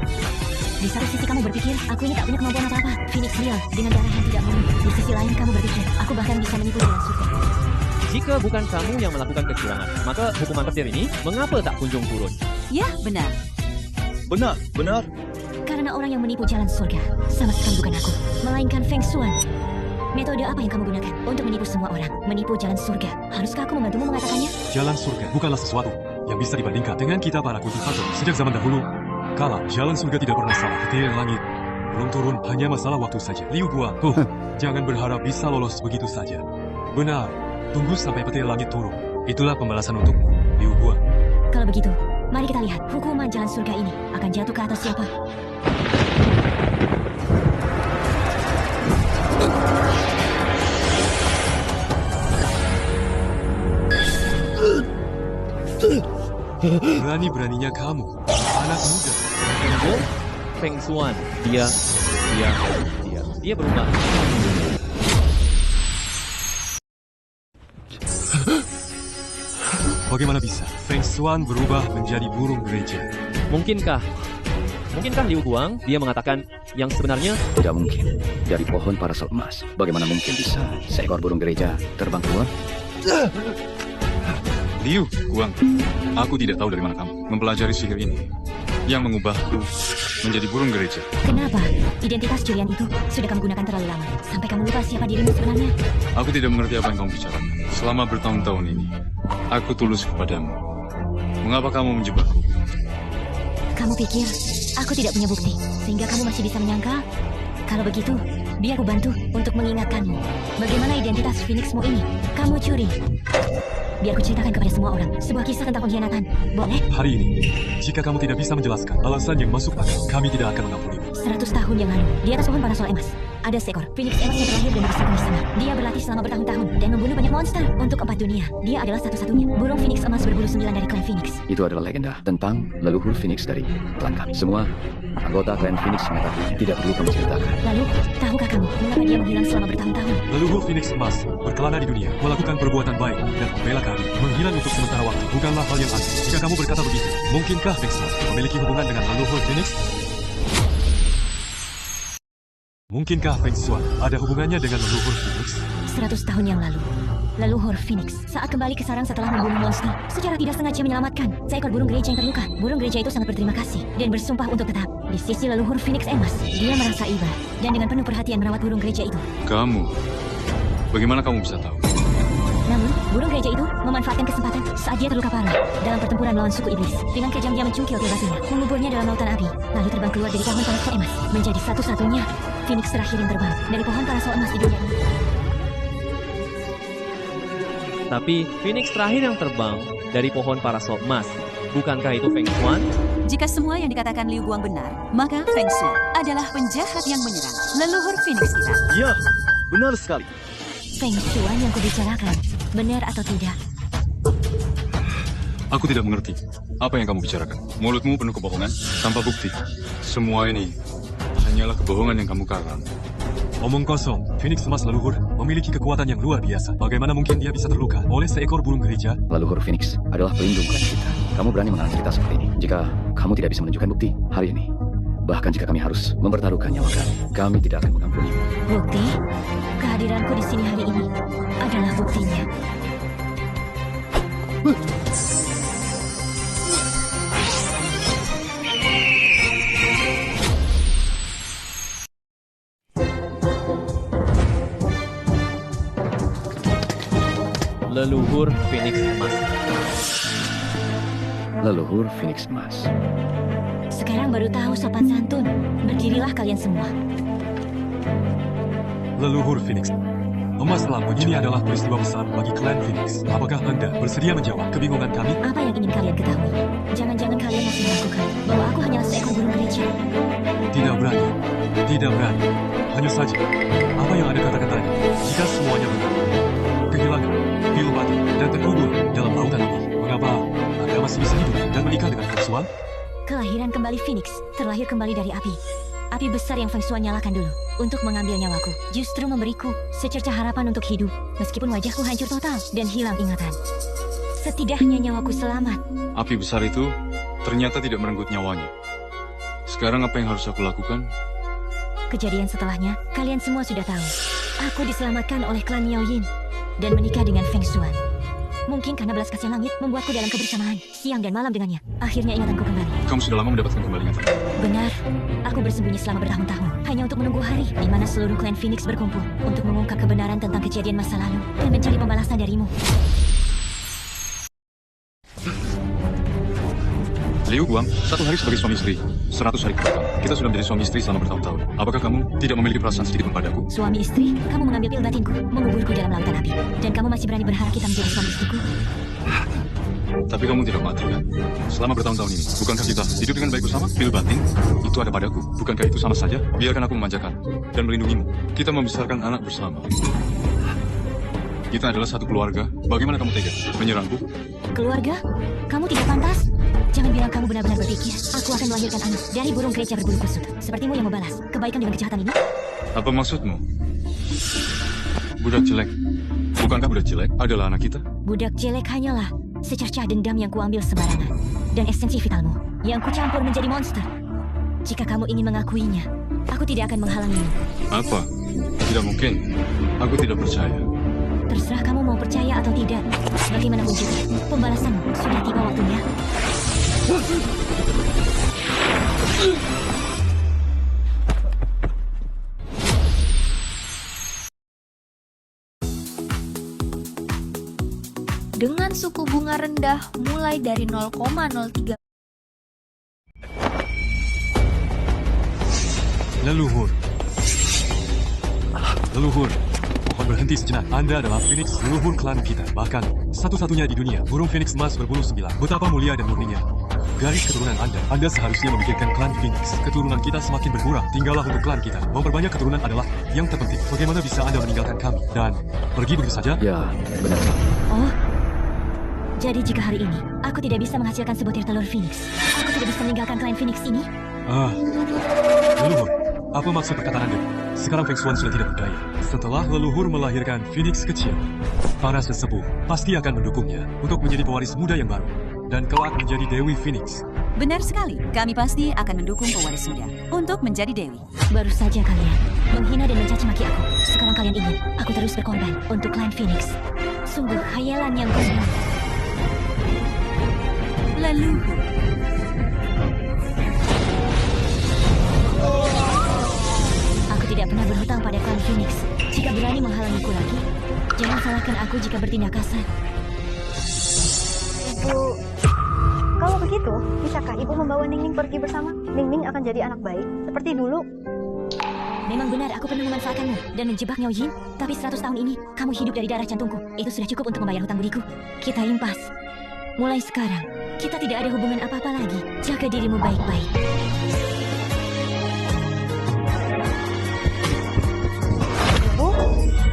Di satu sisi kamu berpikir, aku ini tak punya kemampuan apa-apa. Phoenix Leon dengan darah yang tidak murni. Di sisi lain kamu berpikir, aku bahkan bisa menipu jalan surga. Jika bukan kamu yang melakukan kecurangan, maka hukuman petir ini mengapa tak kunjung turun? Ya, benar. Benar, benar. Karena orang yang menipu jalan surga sama sekali bukan aku, melainkan Feng Xuan. Metode apa yang kamu gunakan untuk menipu semua orang? Menipu jalan surga. Haruskah aku membantumu mengatakannya? Jalan surga bukanlah sesuatu yang bisa dibandingkan dengan kita para kultivator. Sejak zaman dahulu, kala jalan surga tidak pernah salah. Petir langit belum turun, hanya masalah waktu saja. Liu Guang, jangan berharap bisa lolos begitu saja. Benar, tunggu sampai petir langit turun. Itulah pembalasan untukmu, Liu Guang. Kalau begitu, mari kita lihat hukuman jalan surga ini akan jatuh ke atas siapa. Berani-beraninya kamu, anak muda. Tunggu, Feng Xuan, dia berubah. Bagaimana bisa Feng Xuan berubah menjadi burung gereja? Mungkinkah Mungkinkah Liu Guang dia mengatakan yang sebenarnya? Tidak mungkin. Dari pohon parasol emas, bagaimana mungkin bisa seekor burung gereja terbang keluar? Liu Guang, aku tidak tahu dari mana kamu mempelajari sihir ini yang mengubahku menjadi burung gereja. Kenapa? Identitas curian itu sudah kamu gunakan terlalu lama, sampai kamu lupa siapa dirimu sebenarnya. Aku tidak mengerti apa yang kamu bicarakan. Selama bertahun-tahun ini, aku tulus kepadamu. Mengapa kamu menjebakku? Kamu pikir aku tidak punya bukti, sehingga kamu masih bisa menyangkal? Kalau begitu, biar aku bantu untuk mengingatkanmu. Bagaimana identitas Phoenixmu ini? Kamu curi. Biar aku ceritakan kepada semua orang sebuah kisah tentang pengkhianatan. Boleh? Hari ini, jika kamu tidak bisa menjelaskan alasan yang masuk akal, kami tidak akan mengampunimu. 100 tahun yang lalu, di atas pohon parasol emas, ada seekor Phoenix emas yang terlahir dan bersama di sana. Dia berlatih selama bertahun-tahun dan membunuh banyak monster untuk 4 dunia. Dia adalah satu-satunya burung Phoenix emas berbulu 9 dari klan Phoenix. Itu adalah legenda tentang leluhur Phoenix dari klan kami. Semua anggota klan Phoenix mengetahui. Tidak perlu kamu ceritakan. Lalu, tahukah kamu mengapa dia menghilang selama bertahun-tahun? Leluhur Phoenix emas berkelana di dunia, melakukan perbuatan baik dan membela kami. Menghilang untuk sementara waktu bukanlah hal yang aneh. Jika kamu berkata begitu, mungkinkah Feng Shui memiliki hubungan dengan leluhur Phoenix? Mungkinkah Feng Shui ada hubungannya dengan leluhur Phoenix? 100 tahun yang lalu, leluhur Phoenix saat kembali ke sarang setelah membunuh monster, secara tidak sengaja menyelamatkan seekor burung gereja yang terluka. Burung gereja itu sangat berterima kasih dan bersumpah untuk tetap di sisi leluhur Phoenix emas. Dia merasa iba dan dengan penuh perhatian merawat burung gereja itu. Kamu, bagaimana kamu bisa tahu? Namun, burung gereja itu memanfaatkan kesempatan saat dia terluka parah dalam pertempuran melawan suku iblis. Dengan kejam dia mencungkil ke batunya, menguburnya dalam lautan api, lalu terbang keluar dari pohon parasol emas, menjadi satu-satunya Phoenix terakhir yang terbang dari pohon parasol emas di dunia ini. Tapi Phoenix terakhir yang terbang dari pohon parasol emas, bukankah itu Feng Shui? Jika semua yang dikatakan Liu Guang benar, maka Feng Shui adalah penjahat yang menyerang leluhur Phoenix kita. Ya, benar sekali. Feng Shui yang kubicarakan, benar atau tidak? Aku tidak mengerti. Apa yang kamu bicarakan? Mulutmu penuh kebohongan, tanpa bukti. Semua ini hanyalah kebohongan yang kamu karang. Omong kosong, Phoenix emas leluhur memiliki kekuatan yang luar biasa. Bagaimana mungkin dia bisa terluka oleh seekor burung gereja? Leluhur Phoenix adalah pelindung klan kita. Kamu berani mengarang cerita seperti ini? Jika kamu tidak bisa menunjukkan bukti hari ini, bahkan jika kami harus mempertaruhkan nyawa kami tidak akan mengampuni. Bukti? Kehadiranku di sini hari ini adalah buktinya. Leluhur Phoenix emas. Leluhur Phoenix emas. Sekarang baru tahu sopan santun. Berdirilah kalian semua. Leluhur Phoenix emas lampu ini adalah peristiwa besar bagi klan Phoenix. Apakah Anda bersedia menjawab kebingungan kami? Apa yang ingin kalian ketahui? Jangan-jangan kalian masih melakukan bahwa aku hanyalah seekor burung gereja. Tidak berani. Tidak berani. Hanya saja, apa yang Anda katakan tadi, jika semuanya benar, kehilangan, diobati, dan terkubur dalam lautan api, mengapa Anda masih bisa hidup dan menikah dengan Feng Shui? Kelahiran kembali Phoenix, terlahir kembali dari api. Api besar yang Feng Shui nyalakan dulu untuk mengambil nyawaku, justru memberiku secercah harapan untuk hidup, meskipun wajahku hancur total dan hilang ingatan. Setidaknya nyawaku selamat. Api besar itu ternyata tidak merenggut nyawanya. Sekarang apa yang harus aku lakukan? Kejadian setelahnya, kalian semua sudah tahu. Aku diselamatkan oleh klan Miao Yin dan menikah dengan Feng Shui. Mungkin karena belas kasihan langit membuatku dalam kebersamaan siang dan malam dengannya. Akhirnya ingatanku kembali. Kamu sudah lama mendapatkan kembali ingatan. Benar, aku bersembunyi selama bertahun-tahun hanya untuk menunggu hari di mana seluruh klan Phoenix berkumpul untuk mengungkap kebenaran tentang kejadian masa lalu dan mencari pembalasan darimu. Liu Guang, 1 hari sebagai suami istri, 100 hari ke belakang. Kita sudah menjadi suami istri selama bertahun-tahun. Apakah kamu tidak memiliki perasaan sedikit padaku? Suami istri, kamu mengambil pil batinku, menguburku dalam lautan api. Dan kamu masih berani berharap kita menjadi suami istriku? Tapi kamu tidak mati kan? Selama bertahun-tahun ini, bukankah kita hidup dengan baik bersama? Pil batin itu ada padaku. Bukankah itu sama saja? Biarkan aku memanjakan dan melindungimu. Kita membesarkan anak bersama. Kita adalah satu keluarga. Bagaimana kamu tega menyerangku? Keluarga? Kamu tidak pantas. Jangan bilang kamu benar-benar berpikir aku akan melahirkan anak dari burung gereja berbulu kusut. Sepertimu yang membalas kebaikan dengan kejahatan ini. Apa maksudmu? Budak jelek. Bukankah budak jelek adalah anak kita? Budak jelek hanyalah secercah dendam yang kuambil sembarangan. Dan esensi vitalmu yang kucampur menjadi monster. Jika kamu ingin mengakuinya, aku tidak akan menghalangimu. Apa? Tidak mungkin. Aku tidak percaya. Terserah kamu mau percaya atau tidak. Bagaimanapun juga, pembalasanmu sudah tiba waktunya. Dengan suku bunga rendah mulai dari 0,03. Leluhur. Leluhur, mohon berhenti sejenak. Anda adalah Phoenix, leluhur klan kita. Bahkan, satu-satunya di dunia, burung Phoenix emas berbulu 9. Betapa mulia dan murninya. Garis keturunan Anda seharusnya memikirkan klan Phoenix. Keturunan kita semakin berkurang. Tinggallah untuk klan kita. Memperbanyak keturunan adalah yang terpenting. Bagaimana bisa Anda meninggalkan kami dan pergi begitu saja? Ya, benar. Oh, jadi jika hari ini aku tidak bisa menghasilkan sebutir telur Phoenix, aku tidak bisa meninggalkan klan Phoenix ini? Leluhur, apa maksud perkataan Anda? Sekarang Feng Xuan sudah tidak berdaya. Setelah leluhur melahirkan Phoenix kecil, para sesepuh pasti akan mendukungnya untuk menjadi pewaris muda yang baru dan kelak menjadi Dewi Phoenix. Benar sekali, kami pasti akan mendukung pewaris muda untuk menjadi Dewi. Baru saja kalian menghina dan mencaci maki aku. Sekarang kalian ingin aku terus berkorban untuk klan Phoenix. Sungguh khayalan yang konyol. Leluhur. Aku tidak pernah berhutang pada klan Phoenix. Jika berani menghalangiku lagi, jangan salahkan aku jika bertindak kasar. Ibu, kalau begitu, bisakah Ibu membawa Ningning pergi bersama? Ningning akan jadi anak baik, seperti dulu. Memang benar aku pernah memanfaatkanmu dan menjebak Miao Yin, tapi 100 tahun ini kamu hidup dari darah jantungku. Itu sudah cukup untuk membayar hutang budiku. Kita impas. Mulai sekarang, kita tidak ada hubungan apa-apa lagi. Jaga dirimu baik-baik.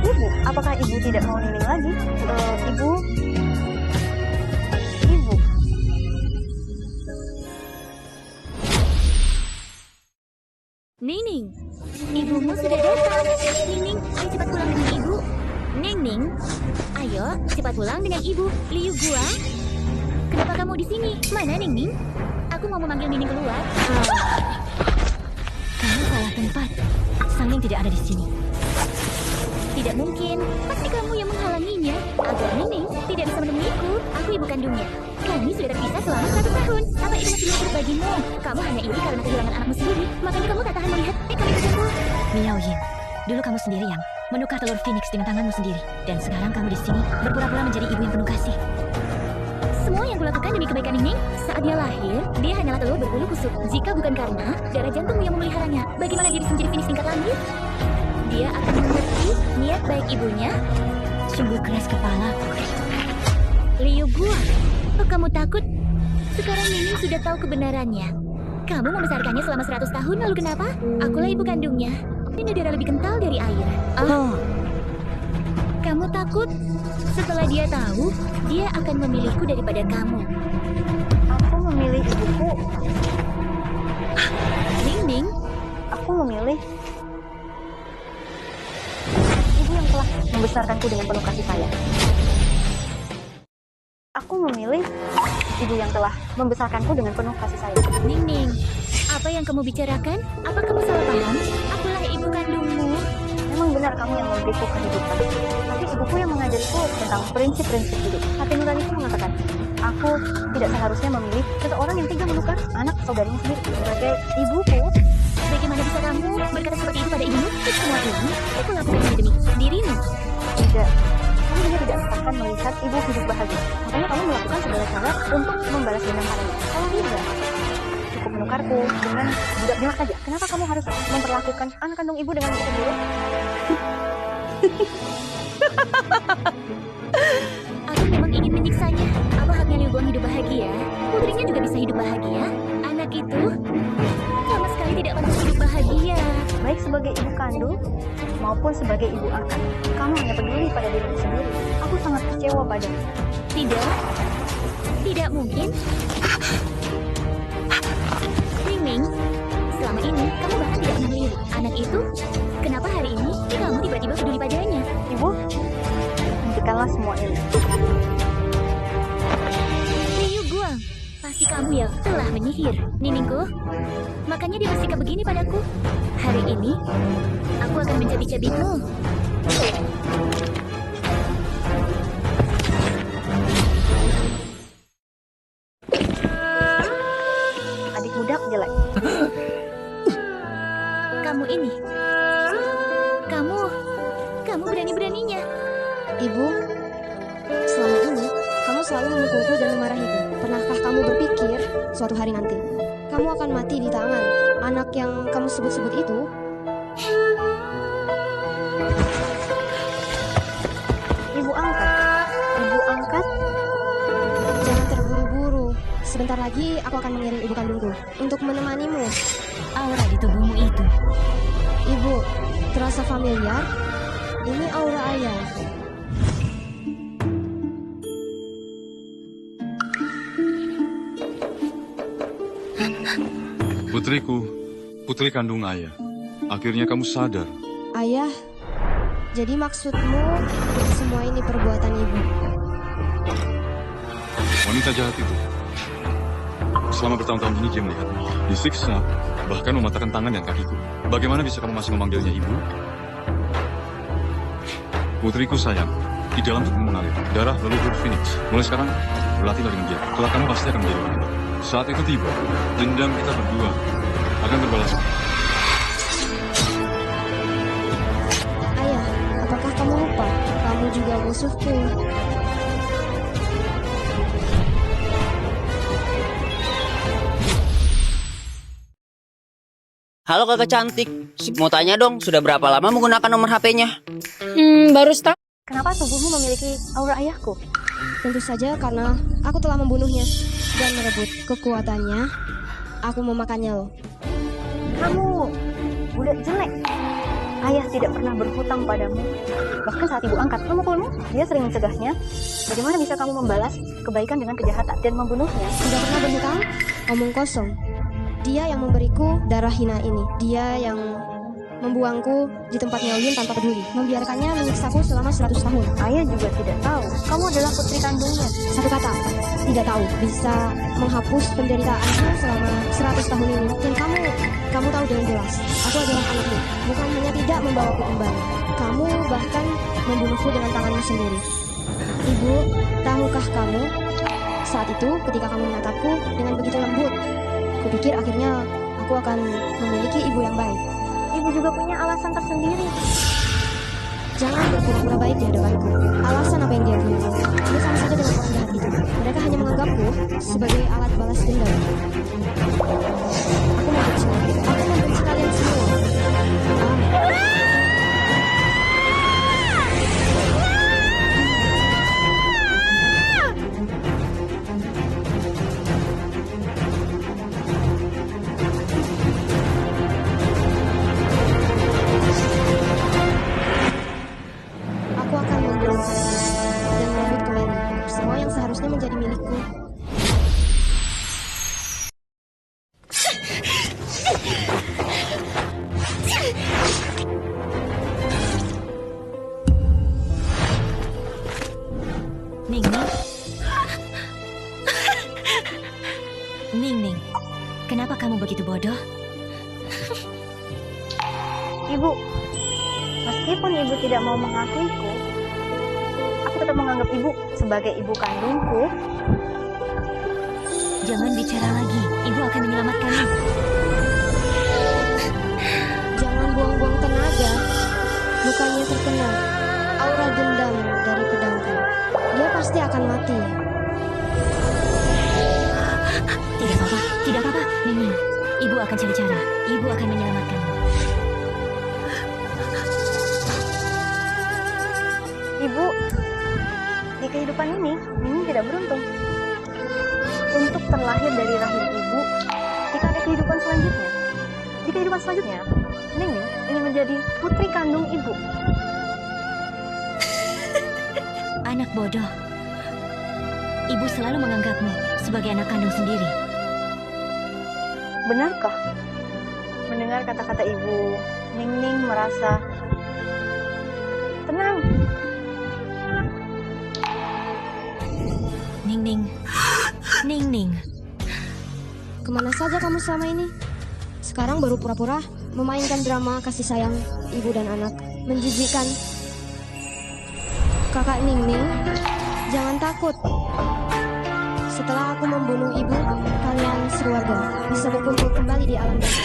Ibu, apakah Ibu tidak mau Ningning lagi? Ibu. Ningning, ibumu sudah datang. Ningning, ayo cepat pulang dengan ibu. Ningning, ayo cepat pulang dengan ibu. Liu Guang, kenapa kamu di sini? Mana Ningning? Aku mau memanggil Ningning keluar. Kamu salah tempat. Sangling tidak ada di sini. Tidak mungkin, pasti kamu yang menghalanginya agar Ningning tidak bisa menemuiku. Aku ibu kandungnya. Kami sudah terpisah selama 1 tahun. Apa itu masih cukup bagimu? Kamu hanya iri karena kehilangan anakmu sendiri. Makanya kamu tak tahan melihat kami berkumpul. Miao Yin, dulu kamu sendiri yang menukar telur Phoenix dengan tanganmu sendiri. Dan sekarang kamu di sini berpura-pura menjadi ibu yang penuh kasih. Semua yang kulakukan demi kebaikan Ningning. Saat dia lahir, dia hanyalah telur berbulu kusut. Jika bukan karena darah jantungmu yang memeliharanya, bagaimana dia bisa menjadi Phoenix tingkat langit? Dia akan mengerti niat baik ibunya. Sungguh keras kepala. Liu Guang, oh, kamu takut? Sekarang Ningning sudah tahu kebenarannya. Kamu membesarkannya selama 100 tahun, lalu kenapa? Akulah ibu kandungnya. Ini darah lebih kental dari air. Kamu takut? Setelah dia tahu, dia akan memilihku daripada kamu. Aku memilih ibuku. Ningning, aku memilih ibu yang telah membesarkanku dengan penuh kasih sayang. Aku memilih ibu yang telah membesarkanku dengan penuh kasih sayang. Ningning, apa yang kamu bicarakan? Apa kamu salah paham? Akulah ibu kandungmu. Memang benar kamu yang memberiku kehidupan. Tapi ibuku yang mengajariku tentang prinsip-prinsip hidup. Hati nuraniku mengatakan, aku tidak seharusnya memilih seseorang yang tega menukar anak saudarinya sendiri sebagai ibuku. Bagaimana bisa kamu berkata seperti itu pada ibumu? Semua ini aku lakukan demi dirimu. Tidak. Kamu hanya tidak akan melihat ibu hidup bahagia. Makanya kamu melakukan segala cara untuk membalas dendam padanya. Kalau tidak, cukup menukarku dengan budak bilang saja. Kenapa kamu harus memperlakukan anak kandung ibu dengan begitu buruk? Aku memang ingin menyiksanya. Apa haknya Liu Guang hidup bahagia? Putrinya juga bisa hidup bahagia. Anak itu sama sekali tidak pantas hidup bahagia. Baik sebagai ibu kandung maupun sebagai ibu angkat, kamu hanya peduli pada dirimu sendiri. Aku sangat kecewa padamu. Tidak mungkin. Ningning, selama ini kamu bahkan tidak pernah melirik anak itu. Kenapa hari ini kamu tiba-tiba peduli padanya? Ibu, hentikanlah semua ini. Liu Guang, pasti Kamu yang telah menyihir Niningku. Makanya dia bersikap begini padaku. Hari ini, aku akan mencabik-cabikmu. Adik budak jelek. Kamu ini. Kamu berani-beraninya. Ibu, selama ini kamu selalu memukulku dan memarahiku. Pernahkah kamu berpikir suatu hari nanti kamu akan mati di tangan anak yang kamu sebut-sebut itu? Ibu angkat. Ibu angkat. Jangan terburu-buru. Sebentar lagi aku akan mengirim ibu kandungku untuk menemanimu. Aura di tubuhmu itu. Ibu, terasa familiar? Ini aura ayah. Putriku, putri kandung ayah. Akhirnya kamu sadar. Ayah, jadi maksudmu semua ini perbuatan ibu? Wanita jahat itu. Selama bertahun-tahun ini dia melihat, disiksa, bahkan mematahkan tangan dan kakiku. Bagaimana bisa kamu masih memanggilnya ibu? Putriku sayang, di dalam tubuhmu mengalir darah leluhur Phoenix. Mulai sekarang, berlatihlah dengan dia. Kelak kamu pasti akan menjadi wanita. Saat itu tiba, dendam kita berdua akan terbalas. Ayah, apakah kamu lupa? Kamu juga musuhku. Halo kakak cantik, mau tanya dong, sudah berapa lama menggunakan nomor HP-nya? Baru start. Kenapa tubuhmu memiliki aura ayahku? Tentu saja karena aku telah membunuhnya dan merebut kekuatannya. Aku memakannya loh. Kamu budak jelek. Ayah tidak pernah berhutang padamu. Bahkan saat ibu angkat memukulmu, dia sering mencegahnya. Bagaimana bisa kamu membalas kebaikan dengan kejahatan dan membunuhnya? Tidak pernah berhutang? Omong kosong. Dia yang memberiku darah hina ini. Dia yang membuangku di tempat Nyaoyun tanpa peduli. Membiarkannya menyiksaku selama 100 tahun. Ayah juga tidak tahu. Kamu adalah putri kandungnya. Satu kata, tidak tahu. Bisa menghapus penderitaanku selama 100 tahun ini. Dan kamu tahu dengan jelas, aku adalah anakmu. Bukan hanya tidak membawaku kembali. Kamu bahkan membunuhku dengan tanganmu sendiri. Ibu, tahukah kamu, saat itu ketika kamu menatapku dengan begitu lembut, kupikir akhirnya aku akan memiliki ibu yang baik. Ibu juga punya alasan tersendiri. Jangan berpura-pura baik di hadapanku. Alasan apa yang dia punya? Ini sama saja dengan orang jahat itu. Mereka hanya menganggapku sebagai alat balas dendam. Aku membenci kalian semua. Aku akan memberontak dan merebut kembali semua yang seharusnya menjadi milikku. Ning, kenapa kamu begitu bodoh? Ibu, meskipun ibu tidak mau mengakuiku, aku tetap menganggap ibu sebagai ibu kandungku. Jangan bicara lagi, ibu akan menyelamatkanmu. Jangan buang-buang tenaga. Bukannya terkena aura dendam dari pedangku. Dia pasti akan mati. Tidak apa-apa, Ning. Ibu akan cari cara. Ibu akan menyelamatkanmu. Ibu, di kehidupan ini, Mimi tidak beruntung. Untuk terlahir dari rahim ibu, jika ada kehidupan selanjutnya. Di kehidupan selanjutnya, Mimi ingin menjadi putri kandung ibu. Anak bodoh. Ibu selalu menganggapmu sebagai anak kandung sendiri. Benarkah? Mendengar kata-kata ibu, Ning merasa tenang. Ning. Kemana saja kamu selama ini? Sekarang baru pura-pura memainkan drama kasih sayang ibu dan anak. Menjijikkan. Kakak Ningning, jangan takut. Setelah aku membunuh ibu, kalian sekeluarga bisa berkumpul kembali di alam bawah.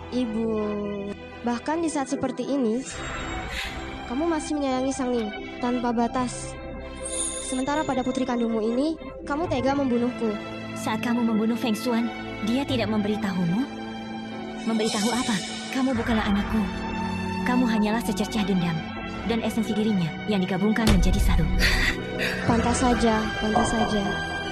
Ibu, bahkan di saat seperti ini, kamu masih menyayangi Sang Ning tanpa batas. Sementara pada putri kandungmu ini, kamu tega membunuhku. Saat kamu membunuh Feng Xuan, dia tidak memberitahumu? Memberitahu apa? Kamu bukanlah anakku. Kamu hanyalah secercah dendam dan esensi dirinya yang digabungkan menjadi satu. Pantas saja, pantas saja.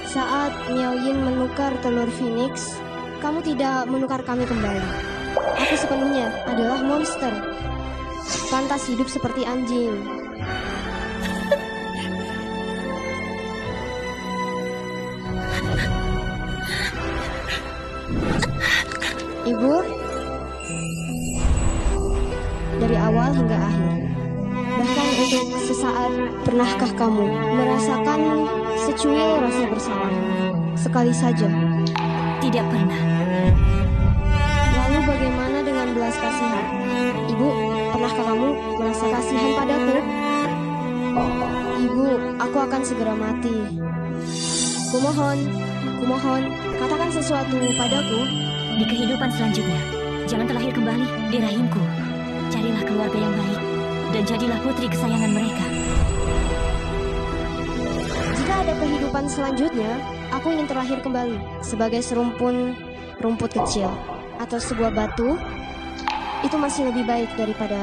Saat Miao Yin menukar telur Phoenix, kamu tidak menukar kami kembali. Aku sepenuhnya adalah monster. Pantas hidup seperti anjing. Ibu, dari awal hingga akhir, bahkan untuk sesaat, pernahkah kamu merasakan secuil rasa bersalah? Sekali saja. Tidak pernah. Lalu bagaimana dengan belas kasihan? Ibu, pernahkah kamu merasa kasihan padaku? Ibu, aku akan segera mati. Kumohon, katakan sesuatu padaku. Di kehidupan selanjutnya, jangan terlahir kembali di rahimku. Carilah keluarga yang baik dan jadilah putri kesayangan mereka. Jika ada kehidupan selanjutnya, aku ingin terlahir kembali sebagai serumpun rumput kecil atau sebuah batu. Itu masih lebih baik daripada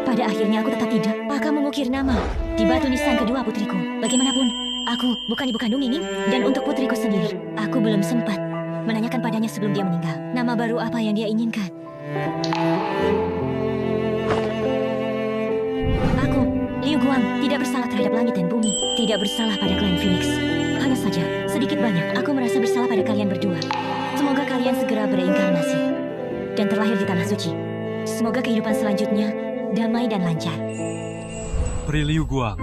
Pada akhirnya aku tetap tidak. Akan mengukir nama di batu nisan kedua putriku. Bagaimanapun, aku bukan ibu kandung Ningning, dan untuk putriku sendiri, aku belum sempat menanyakan padanya sebelum dia meninggal. Nama baru apa yang dia inginkan? Aku, Liu Guang, tidak bersalah terhadap langit dan bumi. Tidak bersalah pada klan Phoenix. Hanya saja, sedikit banyak, aku merasa bersalah pada kalian berdua. Semoga kalian segera bereinkarnasi dan terlahir di Tanah Suci. Semoga kehidupan selanjutnya damai dan lancar. Pri Liu Guang.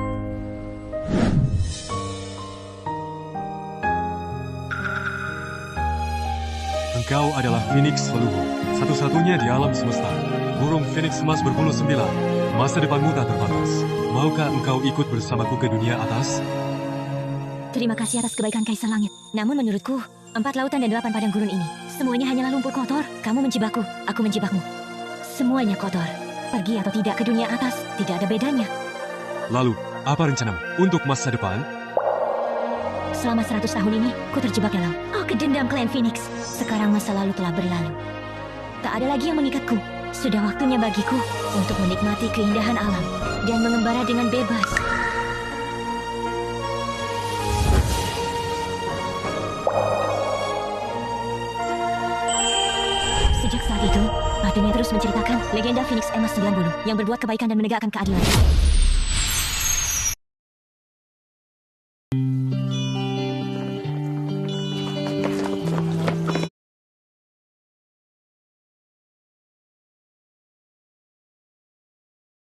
Engkau adalah Phoenix leluhur, satu-satunya di alam semesta. Burung Phoenix emas berbulu 9. Masa depanmu tak terbatas. Maukah engkau ikut bersamaku ke dunia atas? Terima kasih atas kebaikan Kaisar Langit. Namun menurutku, 4 lautan dan 8 padang gurun ini, semuanya hanyalah lumpur kotor. Kamu menjebakku, aku menjebakmu. Semuanya kotor. Pergi atau tidak ke dunia atas, tidak ada bedanya. Lalu, apa rencanamu untuk masa depan? Selama 100 tahun ini, ku terjebak dalam kedendam klan Phoenix. Sekarang masa lalu telah berlalu. Tak ada lagi yang mengikatku. Sudah waktunya bagiku untuk menikmati keindahan alam dan mengembara dengan bebas. Sejak saat itu, dunia terus menceritakan legenda Phoenix Emas 90 yang berbuat kebaikan dan menegakkan keadilan.